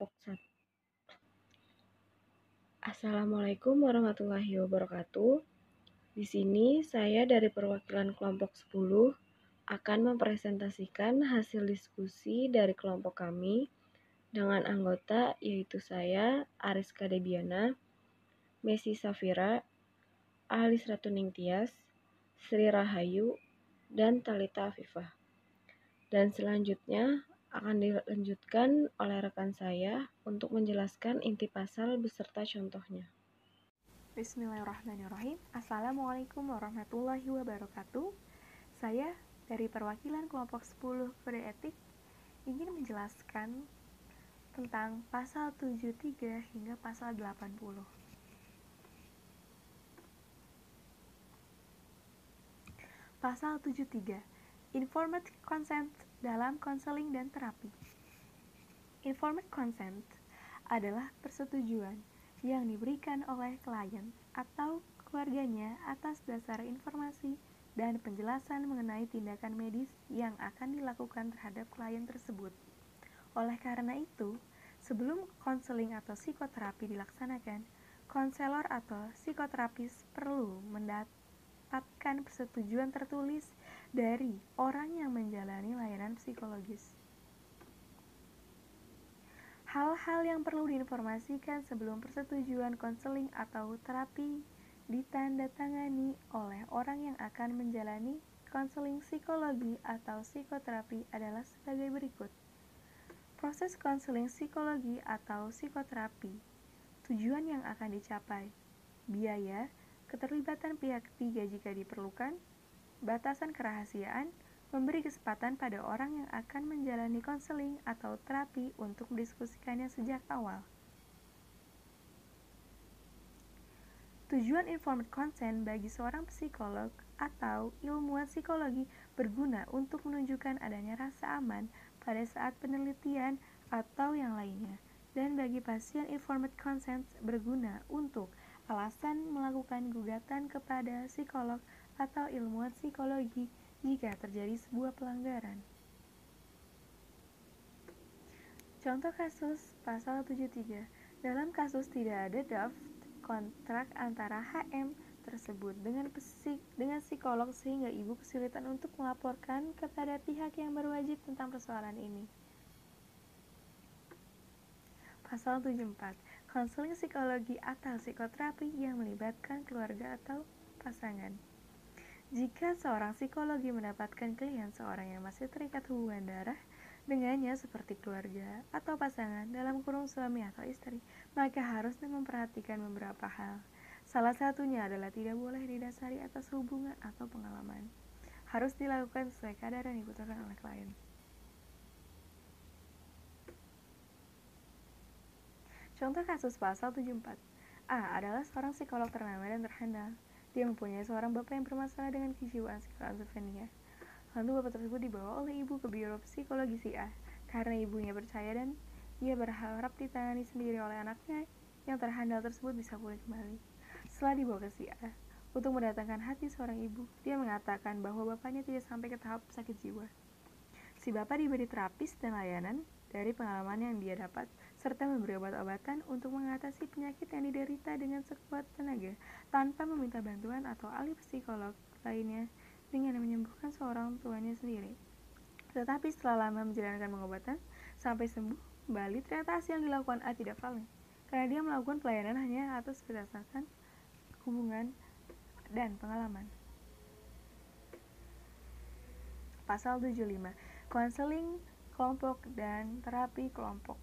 kelompok 1. Assalamualaikum warahmatullahi wabarakatuh. Di sini saya dari perwakilan kelompok 10 akan mempresentasikan hasil diskusi dari kelompok kami dengan anggota yaitu saya, Ariska Debiana, Messi Safira, Ahlis Ratuning Tias, Sri Rahayu, dan Talita Afifah. Dan selanjutnya akan dilanjutkan oleh rekan saya untuk menjelaskan inti pasal beserta contohnya. Bismillahirrahmanirrahim. Assalamualaikum warahmatullahi wabarakatuh. Saya dari perwakilan kelompok 10 Kode Etik ingin menjelaskan tentang pasal 73 hingga pasal 80. Pasal 73. Informed consent dalam konseling dan terapi. Informed consent adalah persetujuan yang diberikan oleh klien atau keluarganya atas dasar informasi dan penjelasan mengenai tindakan medis yang akan dilakukan terhadap klien tersebut. Oleh karena itu, sebelum konseling atau psikoterapi dilaksanakan, konselor atau psikoterapis perlu mendapatkan persetujuan tertulis dari orang yang menjalani layanan psikologis. Hal-hal yang perlu diinformasikan sebelum persetujuan konseling atau terapi ditandatangani oleh orang yang akan menjalani konseling psikologi atau psikoterapi adalah sebagai berikut. Proses konseling psikologi atau psikoterapi. Tujuan yang akan dicapai. Biaya, keterlibatan pihak ketiga jika diperlukan, batasan kerahasiaan, memberi kesempatan pada orang yang akan menjalani konseling atau terapi untuk mendiskusikannya sejak awal. Tujuan informed consent bagi seorang psikolog atau ilmuwan psikologi berguna untuk menunjukkan adanya rasa aman pada saat penelitian atau yang lainnya. Dan bagi pasien, informed consent berguna untuk alasan melakukan gugatan kepada psikolog atau ilmuwan psikologi jika terjadi sebuah pelanggaran. Contoh kasus pasal 73. Dalam kasus tidak ada draft kontrak antara HM tersebut dengan psikolog sehingga ibu kesulitan untuk melaporkan kepada pihak yang berwajib tentang persoalan ini. Pasal 74. Konseling psikologi atau psikoterapi yang melibatkan keluarga atau pasangan. Jika seorang psikologi mendapatkan klien seorang yang masih terikat hubungan darah dengannya seperti keluarga atau pasangan dalam kurung suami atau istri, maka harus memperhatikan beberapa hal. Salah satunya adalah tidak boleh didasari atas hubungan atau pengalaman. Harus dilakukan sesuai kadar yang dibutuhkan oleh klien. Contoh kasus pasal 74. A adalah seorang psikolog ternama dan terkenal. Dia mempunyai seorang bapak yang bermasalah dengan kejiwaan skizofrenia. Lalu bapak tersebut dibawa oleh ibu ke biro psikologi si A karena ibunya percaya dan ia berharap ditangani sendiri oleh anaknya yang terhandal tersebut bisa pulih kembali. Setelah dibawa ke si A untuk mendatangkan hati seorang ibu, dia mengatakan bahwa bapaknya tidak sampai ke tahap sakit jiwa. Si bapak diberi terapis dan layanan dari pengalaman yang dia dapat serta memberi obat-obatan untuk mengatasi penyakit yang diderita dengan sekuat tenaga tanpa meminta bantuan atau ahli psikolog lainnya dengan menyembuhkan seorang tuanya sendiri. Tetapi setelah lama menjalankan pengobatan sampai sembuh kembali, ternyata hasil yang dilakukan A tidak valid karena dia melakukan pelayanan hanya atas berdasarkan hubungan dan pengalaman. Pasal 75. Konseling kelompok dan terapi kelompok.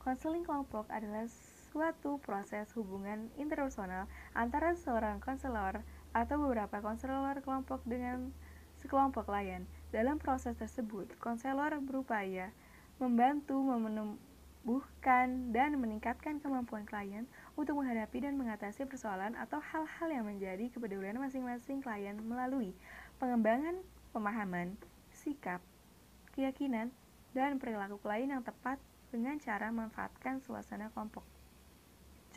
Konseling kelompok adalah suatu proses hubungan interpersonal antara seorang konselor atau beberapa konselor kelompok dengan sekelompok klien. Dalam proses tersebut, konselor berupaya membantu menumbuhkan dan meningkatkan kemampuan klien untuk menghadapi dan mengatasi persoalan atau hal-hal yang menjadi kepedulian masing-masing klien melalui pengembangan pemahaman, sikap, keyakinan, dan perilaku klien yang tepat dengan cara memanfaatkan suasana kelompok.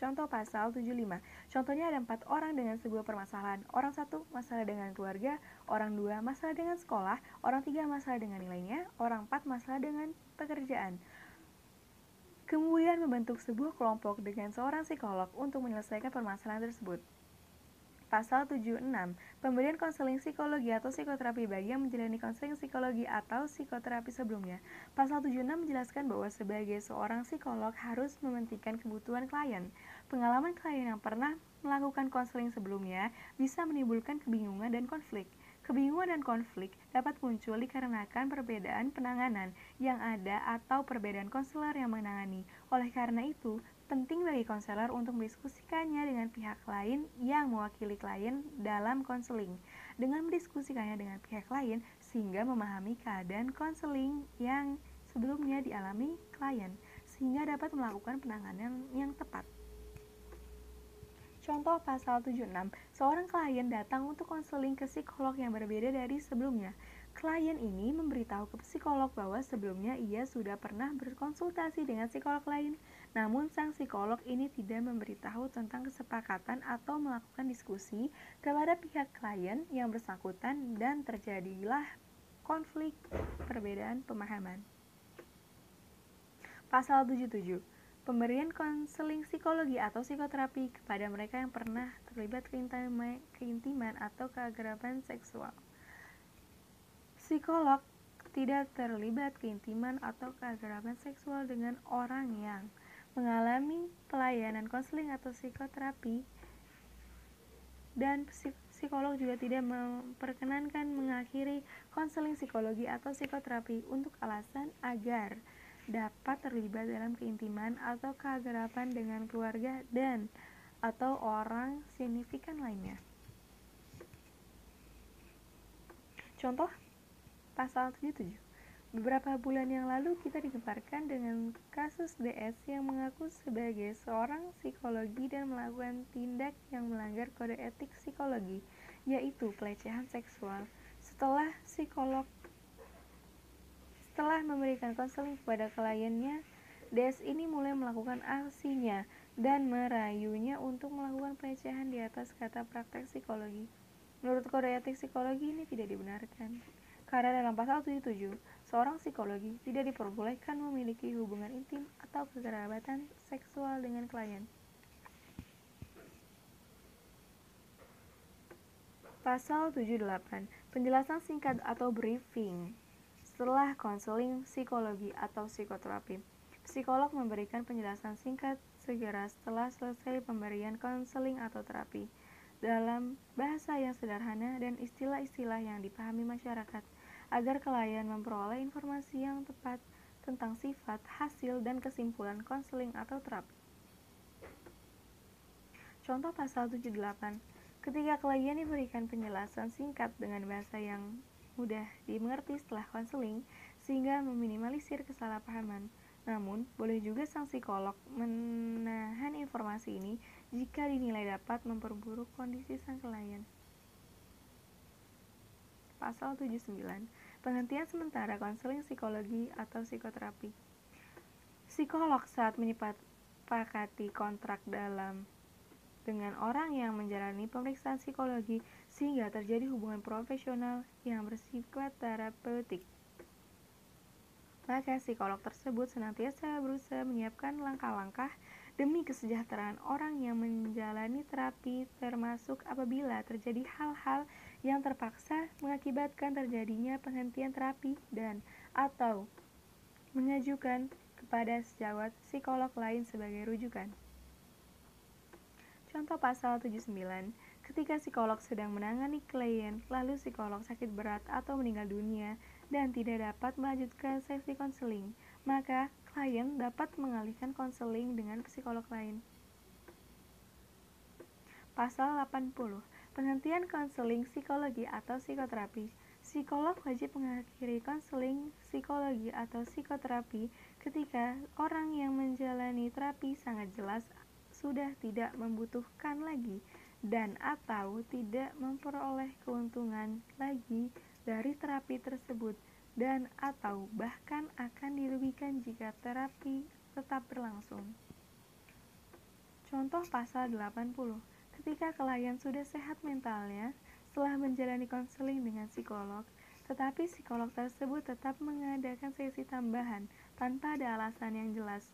Contoh pasal 75. Contohnya ada 4 orang dengan sebuah permasalahan. Orang 1 masalah dengan keluarga, orang 2 masalah dengan sekolah, orang 3 masalah dengan nilainya, orang 4 masalah dengan pekerjaan. kemudian membentuk sebuah kelompok dengan seorang psikolog untuk menyelesaikan permasalahan tersebut. Pasal 76, pemberian konseling psikologi atau psikoterapi bagi yang menjalani konseling psikologi atau psikoterapi sebelumnya. Pasal 76 menjelaskan bahwa sebagai seorang psikolog harus mementingkan kebutuhan klien. Pengalaman klien yang pernah melakukan konseling sebelumnya bisa menimbulkan kebingungan dan konflik. Kebingungan dan konflik dapat muncul dikarenakan perbedaan penanganan yang ada atau perbedaan konselor yang menangani. Oleh karena itu, penting bagi konselor untuk mendiskusikannya dengan pihak lain yang mewakili klien dalam konseling. Dengan mendiskusikannya dengan pihak lain, sehingga memahami keadaan konseling yang sebelumnya dialami klien, sehingga dapat melakukan penanganan yang tepat. Contoh pasal 76, seorang klien datang untuk konseling ke psikolog yang berbeda dari sebelumnya. Klien ini memberitahu ke psikolog bahwa sebelumnya ia sudah pernah berkonsultasi dengan psikolog lain, namun sang psikolog ini tidak memberitahu tentang kesepakatan atau melakukan diskusi kepada pihak klien yang bersangkutan dan terjadilah konflik perbedaan pemahaman. Pasal 77, pemberian konseling psikologi atau psikoterapi kepada mereka yang pernah terlibat keintiman atau keakraban seksual. Psikolog tidak terlibat keintiman atau keakraban seksual dengan orang yang mengalami pelayanan konseling atau psikoterapi, dan psikolog juga tidak memperkenankan mengakhiri konseling psikologi atau psikoterapi untuk alasan agar dapat terlibat dalam keintiman atau keakraban dengan keluarga dan atau orang signifikan lainnya. Contoh pasal 77. Beberapa bulan yang lalu kita digemparkan dengan kasus DS yang mengaku sebagai seorang psikologi dan melakukan tindak yang melanggar kode etik psikologi, yaitu pelecehan seksual. Setelah memberikan konseling kepada kliennya, DS ini mulai melakukan aksinya dan merayunya untuk melakukan pelecehan di atas kata praktek psikologi. Menurut kode etik psikologi ini tidak dibenarkan. Karena dalam pasal 77, seorang psikologi tidak diperbolehkan memiliki hubungan intim atau kekerabatan seksual dengan klien. Pasal 78, penjelasan singkat atau briefing. Setelah konseling psikologi atau psikoterapi, psikolog memberikan penjelasan singkat segera setelah selesai pemberian konseling atau terapi, dalam bahasa yang sederhana dan istilah-istilah yang dipahami masyarakat, agar klien memperoleh informasi yang tepat tentang sifat, hasil, dan kesimpulan konseling atau terapi. Contoh pasal 78, ketika klien diberikan penjelasan singkat dengan bahasa yang mudah dimengerti setelah konseling, sehingga meminimalisir kesalahpahaman. Namun, boleh juga sang psikolog menahan informasi ini jika dinilai dapat memperburuk kondisi sang klien. Pasal 79, penghentian sementara konseling psikologi atau psikoterapi. Psikolog saat menyepakati kontrak dengan orang yang menjalani pemeriksaan psikologi sehingga terjadi hubungan profesional yang bersifat terapeutik, maka psikolog tersebut senantiasa berusaha menyiapkan langkah-langkah demi kesejahteraan orang yang menjalani terapi, termasuk apabila terjadi hal-hal yang terpaksa mengakibatkan terjadinya penghentian terapi dan atau mengajukan kepada sejawat psikolog lain sebagai rujukan. Contoh pasal 79, ketika psikolog sedang menangani klien, lalu psikolog sakit berat atau meninggal dunia dan tidak dapat melanjutkan sesi konseling, maka klien dapat mengalihkan konseling dengan psikolog lain. Pasal 80, penghentian konseling psikologi atau psikoterapi. Psikolog wajib mengakhiri konseling psikologi atau psikoterapi ketika orang yang menjalani terapi sangat jelas sudah tidak membutuhkan lagi dan atau tidak memperoleh keuntungan lagi dari terapi tersebut dan atau bahkan akan dirugikan jika terapi tetap berlangsung. Contoh pasal 80, ketika klien sudah sehat mentalnya setelah menjalani konseling dengan psikolog, tetapi psikolog tersebut tetap mengadakan sesi tambahan tanpa ada alasan yang jelas,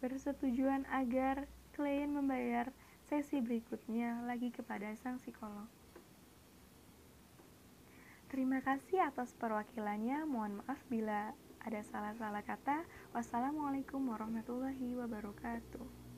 bersetujuan agar klien membayar sesi berikutnya lagi kepada sang psikolog. Terima kasih atas perwakilannya. Mohon maaf bila ada salah-salah kata. Wassalamualaikum warahmatullahi wabarakatuh.